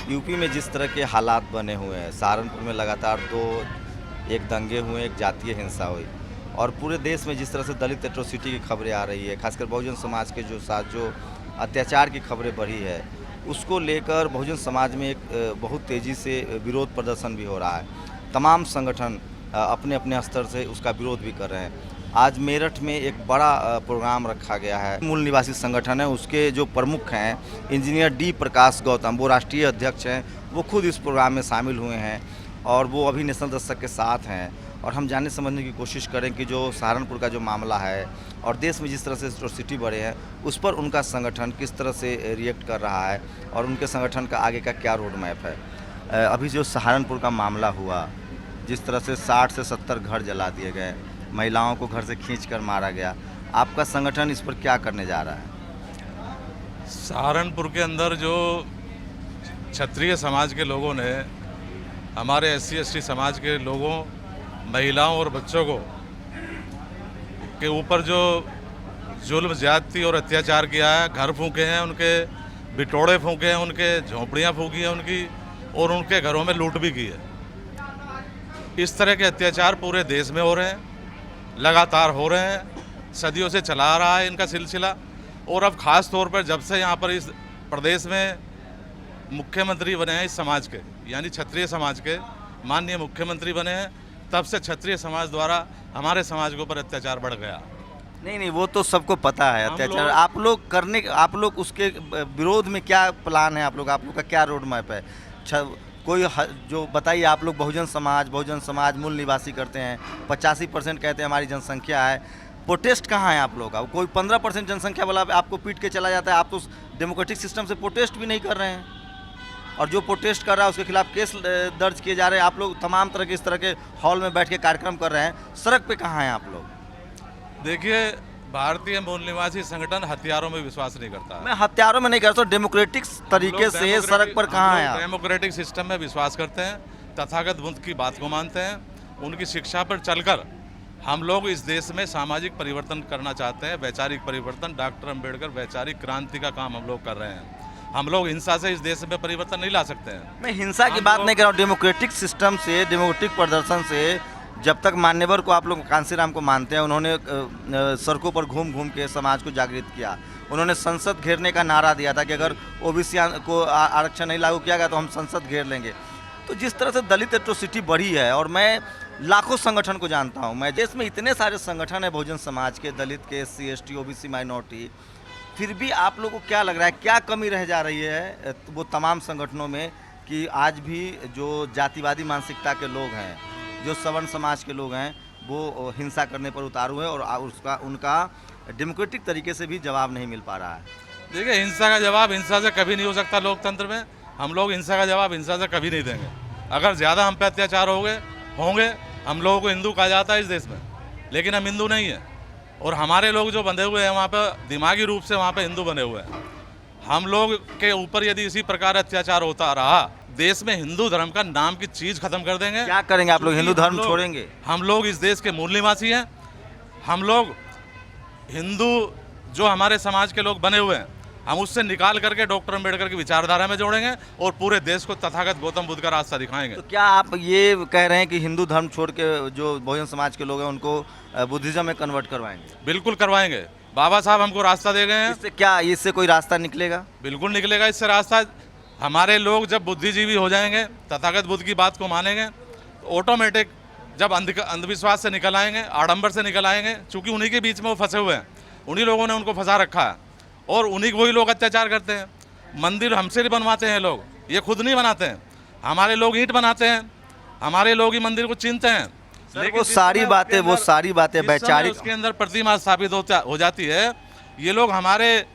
UP में जिस तरह के हालात बने हुए हैं, सहारनपुर में लगातार 2 एक दंगे हुए, एक जातीय हिंसा हुई और पूरे देश में जिस तरह से दलित एट्रोसिटी की खबरें आ रही है, खासकर बहुजन समाज के जो साथ जो अत्याचार की खबरें बढ़ी है, उसको लेकर बहुजन समाज में एक बहुत तेज़ी से विरोध प्रदर्शन भी हो रहा है। तमाम संगठन अपने अपने स्तर से उसका विरोध भी कर रहे हैं। आज मेरठ में एक बड़ा प्रोग्राम रखा गया है। मूल निवासी संगठन है, उसके जो प्रमुख हैं इंजीनियर डी प्रकाश गौतम, वो राष्ट्रीय अध्यक्ष हैं, वो खुद इस प्रोग्राम में शामिल हुए हैं और वो अभी नेशनल दस्तक के साथ हैं। और हम जानने समझने की कोशिश करें कि जो सहारनपुर का जो मामला है और देश में जिस तरह से एट्रोसिटी बढ़े हैं, उस पर उनका संगठन किस तरह से रिएक्ट कर रहा है और उनके संगठन का आगे का क्या रोड मैप है। अभी जो सहारनपुर का मामला हुआ, जिस तरह से 60 से 70 घर जला दिए गए, महिलाओं को घर से खींचकर मारा गया, आपका संगठन इस पर क्या करने जा रहा है? सहारनपुर के अंदर जो क्षत्रिय समाज के लोगों ने हमारे SC ST समाज के लोगों, महिलाओं और बच्चों को के ऊपर जो जुल्म ज्यादती और अत्याचार किया है, घर फूंके हैं उनके, बिटोड़े फूंके हैं उनके, झोंपड़ियाँ फूंकी हैं उनकी और उनके घरों में लूट भी की है। इस तरह के अत्याचार पूरे देश में हो रहे हैं, लगातार हो रहे हैं, सदियों से चला आ रहा है इनका सिलसिला। और अब ख़ास तौर पर जब से यहाँ पर इस प्रदेश में मुख्यमंत्री बने हैं इस समाज के, यानी क्षत्रिय समाज के माननीय मुख्यमंत्री बने हैं, तब से क्षत्रिय समाज द्वारा हमारे समाज के ऊपर अत्याचार बढ़ गया। नहीं, वो तो सबको पता है अत्याचार। आप लोग उसके विरोध में क्या प्लान है? आप लोग का क्या रोड मैप है? कोई जो बताइए, आप लोग बहुजन समाज मूल निवासी करते हैं, 85% कहते हैं हमारी जनसंख्या है। प्रोटेस्ट कहाँ है आप लोग का? कोई 15% जनसंख्या वाला आपको पीट के चला जाता है। आप तो डेमोक्रेटिक सिस्टम से प्रोटेस्ट भी नहीं कर रहे हैं और जो प्रोटेस्ट कर रहा है उसके खिलाफ केस दर्ज किए जा रहे हैं। आप लोग तमाम तरह के इस तरह के हॉल में बैठ के कार्यक्रम कर रहे हैं, सड़क पे कहाँ हैं आप लोग? देखिए, भारतीय मूल निवासी संगठन हथियारों में विश्वास नहीं करता। मैं हथियारों में नहीं करता, डेमोक्रेटिक तरीके से सड़क पर कहाँ है? डेमोक्रेटिक सिस्टम में विश्वास करते हैं, तथागत बुद्ध की बात को मानते हैं, उनकी शिक्षा पर चलकर हम लोग इस देश में सामाजिक परिवर्तन करना चाहते हैं, वैचारिक परिवर्तन। डॉक्टर अंबेडकर वैचारिक क्रांति का काम हम लोग कर रहे हैं। हम लोग हिंसा से इस देश में परिवर्तन नहीं ला सकते हैं। मैं हिंसा की बात नहीं कर रहा हूँ, डेमोक्रेटिक सिस्टम से, डेमोक्रेटिक प्रदर्शन से। जब तक मान्यवर को आप लोग कांसीराम को मानते हैं, उन्होंने सड़कों पर घूम घूम के समाज को जागृत किया। उन्होंने संसद घेरने का नारा दिया था कि अगर OBC को आरक्षण नहीं लागू किया गया तो हम संसद घेर लेंगे। तो जिस तरह से दलित एट्रोसिटी बढ़ी है, और मैं लाखों संगठन को जानता हूँ, मैं देश में इतने सारे संगठन है बहुजन समाज के, दलित के, SC ST OBC माइनॉरिटी, फिर भी आप लोगों को क्या लग रहा है, क्या कमी रह जा रही है वो तमाम संगठनों में कि आज भी जो जातिवादी मानसिकता के लोग हैं, जो सवर्ण समाज के लोग हैं, वो हिंसा करने पर उतारू है और उनका डेमोक्रेटिक तरीके से भी जवाब नहीं मिल पा रहा है? देखिए, हिंसा का जवाब हिंसा से कभी नहीं हो सकता लोकतंत्र में। हम लोग हिंसा का जवाब हिंसा से कभी नहीं देंगे। अगर ज़्यादा हम पे अत्याचार होंगे, हम लोगों को हिंदू कहा जाता है इस देश में, लेकिन हम हिंदू नहीं हैं। और हमारे लोग जो बंधे हुए हैं वहाँ पर दिमागी रूप से वहाँ पर हिंदू बने हुए हैं। हम लोग के ऊपर यदि इसी प्रकार अत्याचार होता रहा, देश में हिंदू धर्म का नाम की चीज खत्म कर देंगे। क्या करेंगे आप लोग? हिंदू धर्म छोड़ेंगे? हम लोग इस देश के मूल निवासी हैं। हम लोग हिंदू जो हमारे समाज के लोग बने हुए हैं, हम उससे निकाल करके डॉक्टर अंबेडकर की विचारधारा में जोड़ेंगे और पूरे देश को तथागत गौतम बुद्ध का रास्ता दिखाएंगे। तो क्या आप ये कह रहे हैं कि हिंदू धर्म छोड़ के जो बहुजन समाज के लोग हैं उनको बुद्धिज्म में कन्वर्ट करवाएंगे? बिल्कुल करवाएंगे। बाबा साहब हमको रास्ता दे गए हैं। इससे कोई रास्ता निकलेगा? बिल्कुल निकलेगा इससे रास्ता। हमारे लोग जब बुद्धिजीवी हो जाएंगे, तथागत बुद्ध की बात को मानेंगे, तो ऑटोमेटिक जब अंधविश्वास से निकल आएंगे, आडंबर से निकल आएंगे, चूँकि उन्हीं के बीच में वो फंसे हुए हैं, उन्हीं लोगों ने उनको फंसा रखा है और उन्हीं वही लोग अत्याचार करते हैं। मंदिर हमसे नहीं बनवाते हैं लोग, ये खुद नहीं बनाते हैं। हमारे लोग ईंट बनाते हैं, हमारे लोग ही मंदिर को चिनते हैं। लेकिन वो सारी बातें वैचारिक, उसके अंदर प्रतिमा स्थापित हो जाती है, ये लोग हमारे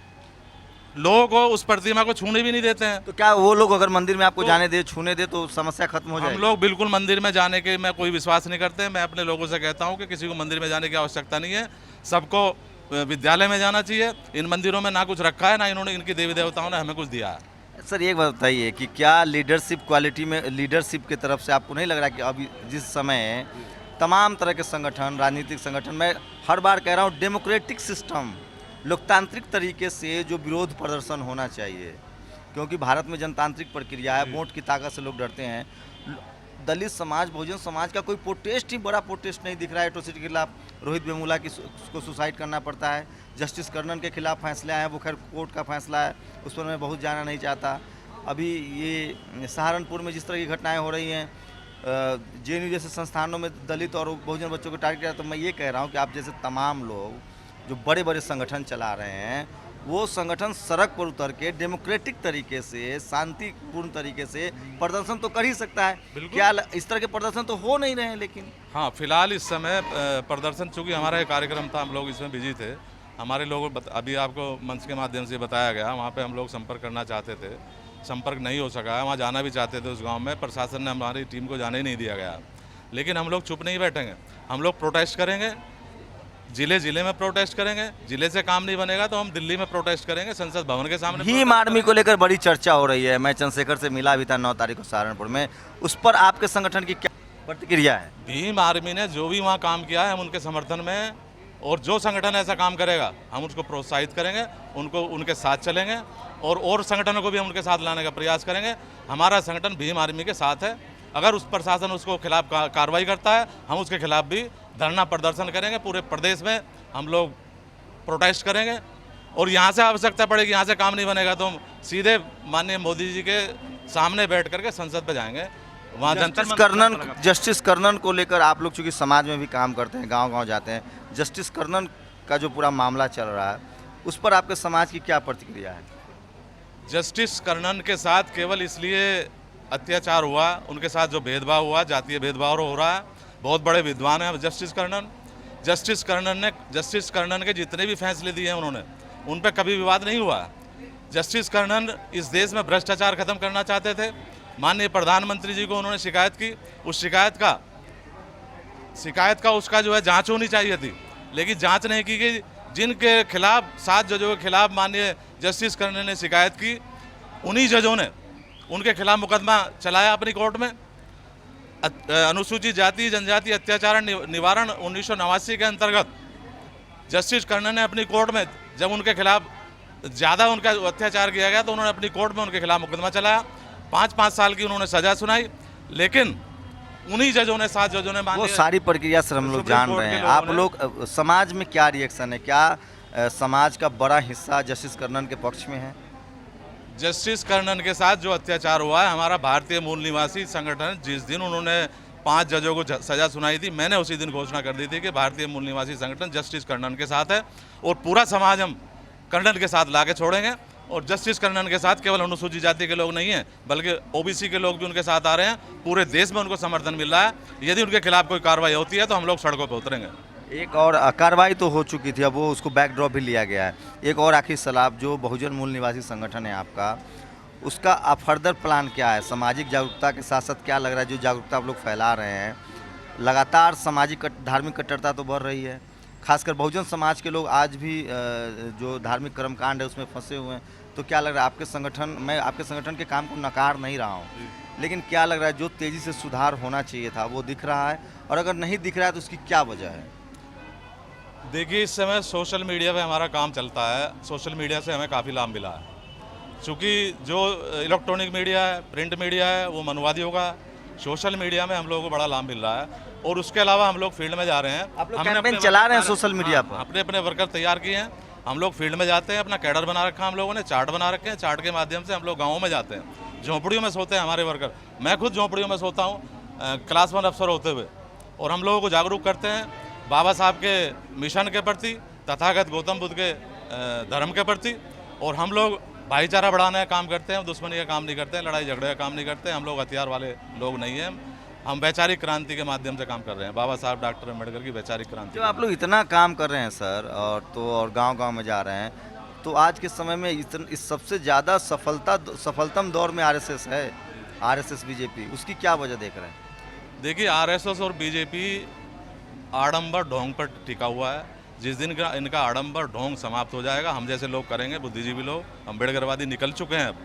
लोगों को उस प्रतिमा को छूने भी नहीं देते हैं। तो क्या वो लोग अगर मंदिर में आपको जाने दे, छूने दे, तो समस्या खत्म हो जाएगी? हम लोग बिल्कुल मंदिर में जाने के में कोई विश्वास नहीं करते। मैं अपने लोगों से कहता हूं कि किसी को मंदिर में जाने की आवश्यकता नहीं है, सबको विद्यालय में जाना चाहिए। इन मंदिरों में ना कुछ रखा है, ना इन्होंने, इनकी देवी देवताओं ने हमें कुछ दिया है। सर, एक बात बताइए कि क्या लीडरशिप क्वालिटी में, लीडरशिप की तरफ से आपको नहीं लग रहा कि अभी जिस समय तमाम तरह के संगठन, राजनीतिक संगठन, मैं हर बार कह रहा हूँ, डेमोक्रेटिक सिस्टम, लोकतांत्रिक तरीके से जो विरोध प्रदर्शन होना चाहिए, क्योंकि भारत में जनतांत्रिक प्रक्रिया है, वोट की ताकत से लोग डरते हैं। दलित समाज, बहुजन समाज का कोई प्रोटेस्ट ही बड़ा प्रोटेस्ट नहीं दिख रहा है एट्रोसिटी के खिलाफ। रोहित वेमुला को सुसाइड करना पड़ता है, जस्टिस कर्नन के खिलाफ फैसले आए हैं, वो खैर कोर्ट का फैसला है, उस पर मैं बहुत जाना नहीं चाहता। अभी ये सहारनपुर में जिस तरह की घटनाएं हो रही हैं, JNU जैसे संस्थानों में दलित और बहुजन बच्चों को टारगेट किया, तो मैं ये कह रहा हूँ कि आप जैसे तमाम लोग जो बड़े बड़े संगठन चला रहे हैं, वो संगठन सड़क पर उतर के डेमोक्रेटिक तरीके से, शांतिपूर्ण तरीके से प्रदर्शन तो कर ही सकता है। क्या इस तरह के प्रदर्शन तो हो नहीं रहे हैं? लेकिन हाँ, फिलहाल इस समय प्रदर्शन, चूँकि हमारा एक कार्यक्रम था, हम लोग इसमें बिजी थे। हमारे लोग अभी आपको मंच के माध्यम से बताया गया, वहाँ पे हम लोग संपर्क करना चाहते थे, संपर्क नहीं हो सका है। वहाँ जाना भी चाहते थे उस गांव में, प्रशासन ने हमारी टीम को जाने ही नहीं दिया गया। लेकिन हम लोग चुप नहीं बैठेंगे, हम लोग प्रोटेस्ट करेंगे, जिले जिले में प्रोटेस्ट करेंगे। जिले से काम नहीं बनेगा तो हम दिल्ली में प्रोटेस्ट करेंगे, संसद भवन के सामने। भीम आर्मी को लेकर बड़ी चर्चा हो रही है। मैं चंद्रशेखर से मिला भी था 9 तारीख को सहारनपुर में। उस पर आपके संगठन की क्या प्रतिक्रिया है? भीम आर्मी ने जो भी वहाँ काम किया है, हम उनके समर्थन में, और जो संगठन ऐसा काम करेगा हम उसको प्रोत्साहित करेंगे, उनके साथ चलेंगे, और संगठनों को भी हम उनके साथ लाने का प्रयास करेंगे। हमारा संगठन भीम आर्मी के साथ है। अगर उस प्रशासन उसको खिलाफ कार्रवाई करता है, हम उसके खिलाफ भी धरना प्रदर्शन करेंगे। पूरे प्रदेश में हम लोग प्रोटेस्ट करेंगे, और यहाँ से आवश्यकता पड़ेगी, यहाँ से काम नहीं बनेगा तो हम सीधे माननीय मोदी जी के सामने बैठ करके संसद पे जाएंगे। वहाँ जस्टिस कर्नन को लेकर आप लोग चूँकि समाज में भी काम करते हैं, गाँव-गाँव जाते हैं, जस्टिस कर्नन का जो पूरा मामला चल रहा है, उस पर आपके समाज की क्या प्रतिक्रिया है? जस्टिस कर्नन के साथ केवल इसलिए अत्याचार हुआ, उनके साथ जो भेदभाव हुआ, जातीय भेदभाव हो रहा है। बहुत बड़े विद्वान हैं जस्टिस कर्नन के जितने भी फैसले दिए हैं उन्होंने, उन पर कभी विवाद नहीं हुआ। जस्टिस कर्नन इस देश में भ्रष्टाचार खत्म करना चाहते थे। माननीय प्रधानमंत्री जी को उन्होंने शिकायत की, उस शिकायत का उसका जो है जांच होनी चाहिए थी, लेकिन जांच नहीं की गई। जिनके खिलाफ 7 जजों के खिलाफ माननीय जस्टिस कर्नन ने शिकायत की, उन्हीं जजों ने उनके खिलाफ मुकदमा चलाया अपनी कोर्ट में। अनुसूचित जाति जनजाति अत्याचार निवारण 1989 के अंतर्गत जस्टिस कर्नन ने अपनी कोर्ट में, जब उनके खिलाफ ज़्यादा उनका अत्याचार किया गया तो उन्होंने अपनी कोर्ट में उनके खिलाफ मुकदमा चलाया। 5-5 साल की उन्होंने सजा सुनाई, लेकिन उन्हीं जजों ने, 7 जजों ने वो सारी प्रक्रिया सर हम लोग जान रहे हैं। आप लोग समाज में क्या रिएक्शन है? क्या समाज का बड़ा हिस्सा जस्टिस कर्नन के पक्ष में है? जस्टिस कर्नन के साथ जो अत्याचार हुआ है, हमारा भारतीय मूल निवासी संगठन, जिस दिन उन्होंने 5 जजों को सजा सुनाई थी, मैंने उसी दिन घोषणा कर दी थी कि भारतीय मूल निवासी संगठन जस्टिस कर्नन के साथ है, और पूरा समाज हम कर्नन के साथ ला के छोड़ेंगे। और जस्टिस कर्नन के साथ केवल अनुसूचित जाति के लोग नहीं हैं, बल्कि OBC के लोग भी उनके साथ आ रहे हैं। पूरे देश में उनको समर्थन मिल रहा है। यदि उनके खिलाफ कोई कार्रवाई होती है तो हम लोग सड़कों पर उतरेंगे। एक और कार्रवाई तो हो चुकी थी, अब वो उसको बैकड्रॉप भी लिया गया है। एक और आखिरी सलाह, जो बहुजन मूल निवासी संगठन है आपका, उसका फर्दर प्लान क्या है? सामाजिक जागरूकता के साथ साथ क्या लग रहा है, जो जागरूकता आप लोग फैला रहे हैं, लगातार सामाजिक धार्मिक कट्टरता तो बढ़ रही है, खासकर बहुजन समाज के लोग आज भी जो धार्मिक कर्मकांड है उसमें फंसे हुए हैं, तो क्या लग रहा है आपके संगठन, मैं आपके संगठन के काम को नकार नहीं रहा हूँ, लेकिन क्या लग रहा है जो तेज़ी से सुधार होना चाहिए था वो दिख रहा है, और अगर नहीं दिख रहा है तो उसकी क्या वजह है? देखिए, इस समय सोशल मीडिया पे हमारा काम चलता है। सोशल मीडिया से हमें काफ़ी लाभ मिला है, चूँकि जो इलेक्ट्रॉनिक मीडिया है, प्रिंट मीडिया है, वो मनुवादी होगा। सोशल मीडिया में हम लोगों को बड़ा लाभ मिल रहा है, और उसके अलावा हम लोग फील्ड में जा रहे हैं। आप लोग कैंपेन चला रहे हैं सोशल मीडिया पर? अपने वर्कर तैयार किए हैं, हम लोग फील्ड में जाते हैं, अपना कैडर बना रखा है हम लोगों ने, चार्ट बना रखे हैं। चार्ट के माध्यम से हम लोग गाँवों में जाते हैं, झोंपड़ियों में सोते हैं हमारे वर्कर। मैं खुद झोंपड़ियों में सोता हूँ क्लास 1 अफसर होते हुए, और हम लोगों को जागरूक करते हैं बाबा साहब के मिशन के प्रति, तथागत गौतम बुद्ध के धर्म के प्रति। और हम लोग भाईचारा बढ़ाने का काम करते हैं, दुश्मनी का काम नहीं करते हैं, लड़ाई झगड़े का काम नहीं करते हैं। हम लोग हथियार वाले लोग नहीं हैं, हम वैचारिक क्रांति के माध्यम से काम कर रहे हैं, बाबा साहब डॉक्टर अम्बेडकर की वैचारिक क्रांति। जो आप लोग इतना काम कर रहे हैं सर, और गांव-गांव में जा रहे हैं, तो आज के समय में इस सबसे ज़्यादा सफलतम दौर में RSS है, RSS BJP, उसकी क्या वजह देख रहे हैं? देखिए, RSS और BJP आडंबर ढोंग पर टिका हुआ है। जिस दिन का इनका आडंबर ढोंग समाप्त हो जाएगा, हम जैसे लोग करेंगे, बुद्धिजीवी लोग, अम्बेडकरवादी निकल चुके हैं अब।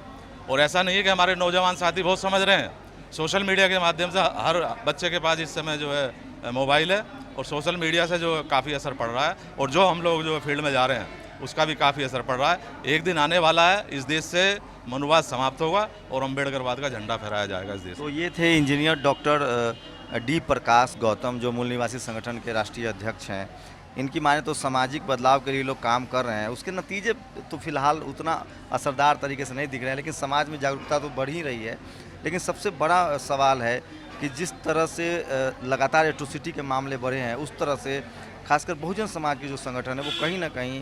और ऐसा नहीं है कि हमारे नौजवान साथी बहुत समझ रहे हैं। सोशल मीडिया के माध्यम से हर बच्चे के पास इस समय जो है मोबाइल है, और सोशल मीडिया से जो काफ़ी असर पड़ रहा है। और जो हम लोग जो फील्ड में जा रहे हैं, उसका भी काफ़ी असर पड़ रहा है। एक दिन आने वाला है, इस देश से मनुवाद समाप्त होगा और अम्बेडकरवाद का झंडा फहराया जाएगा इस देश में। तो ये थे इंजीनियर डॉक्टर डी प्रकाश गौतम, जो मूल निवासी संगठन के राष्ट्रीय अध्यक्ष हैं। इनकी माने तो सामाजिक बदलाव के लिए लोग काम कर रहे हैं, उसके नतीजे तो फिलहाल उतना असरदार तरीके से नहीं दिख रहे हैं, लेकिन समाज में जागरूकता तो बढ़ ही रही है। लेकिन सबसे बड़ा सवाल है कि जिस तरह से लगातार एट्रोसिटी के मामले बढ़े हैं, उस तरह से खासकर बहुजन समाज के जो संगठन है वो कहीं ना कहीं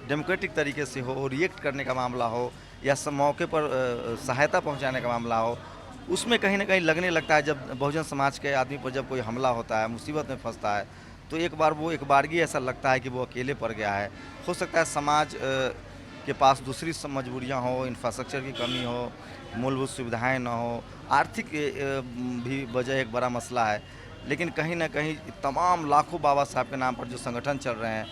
डेमोक्रेटिक तरीके से हो, रिएक्ट करने का मामला हो या सब मौके पर सहायता पहुंचाने का मामला हो, उसमें कहीं ना कहीं लगने लगता है जब बहुजन समाज के आदमी पर जब कोई हमला होता है, मुसीबत में फंसता है, तो एक बारगी ऐसा लगता है कि वो अकेले पड़ गया है। हो सकता है समाज के पास दूसरी सब मजबूरियाँ हो, इंफ्रास्ट्रक्चर की कमी हो, मूलभूत सुविधाएं ना हो, आर्थिक भी वजह एक बड़ा मसला है। लेकिन कहीं ना कहीं तमाम लाखों बाबा साहब के नाम पर जो संगठन चल रहे हैं,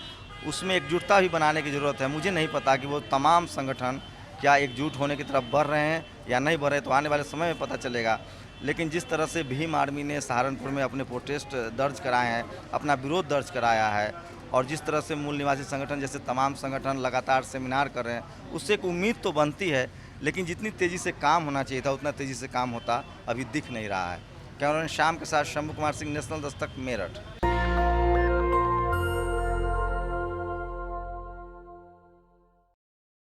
उसमें एकजुटता भी बनाने की ज़रूरत है। मुझे नहीं पता कि वो तमाम संगठन क्या एकजुट होने की तरफ बढ़ रहे हैं या नहीं बढ़ रहे, तो आने वाले समय में पता चलेगा। लेकिन जिस तरह से भीम आर्मी ने सहारनपुर में अपने प्रोटेस्ट दर्ज कराए हैं, अपना विरोध दर्ज कराया है, और जिस तरह से मूल निवासी संगठन जैसे तमाम संगठन लगातार सेमिनार कर रहे हैं, उससे एक उम्मीद तो बनती है। लेकिन जितनी तेज़ी से काम होना चाहिए था, उतना तेज़ी से काम होता अभी दिख नहीं रहा है। कैमरामैन श्याम के साथ शंभू कुमार सिंह, नेशनल दस्तक, मेरठ।